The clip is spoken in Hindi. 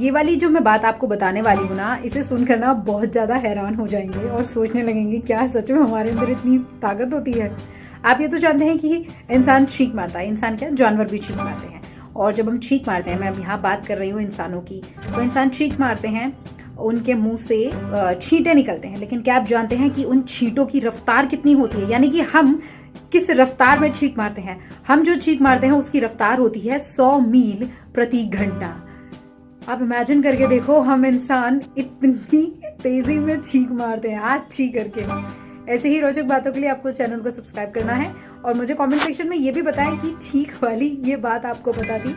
ये वाली जो मैं बात आपको बताने वाली हूँ ना, इसे सुनकर ना बहुत ज़्यादा हैरान हो जाएंगे और सोचने लगेंगे क्या सच में हमारे अंदर इतनी ताकत होती है। आप ये तो जानते हैं कि इंसान छींक मारता है, इंसान क्या जानवर भी छींक मारते हैं। और जब हम छींक मारते हैं, मैं अब यहाँ बात कर रही हूँ इंसानों की, तो इंसान छींक मारते हैं, उनके मुंह से छींटे निकलते हैं। लेकिन क्या आप जानते हैं कि उन छींटों की रफ्तार कितनी होती है, यानी कि हम किस रफ्तार में छींक मारते हैं। हम जो छींक मारते हैं उसकी रफ्तार होती है 100 मील प्रति घंटा। आप इमेजिन करके देखो, हम इंसान इतनी तेजी में छींक मारते हैं आज छींक करके। ऐसे ही रोचक बातों के लिए आपको चैनल को सब्सक्राइब करना है और मुझे कमेंट सेक्शन में ये भी बताएं कि छींक वाली ये बात आपको पता थी।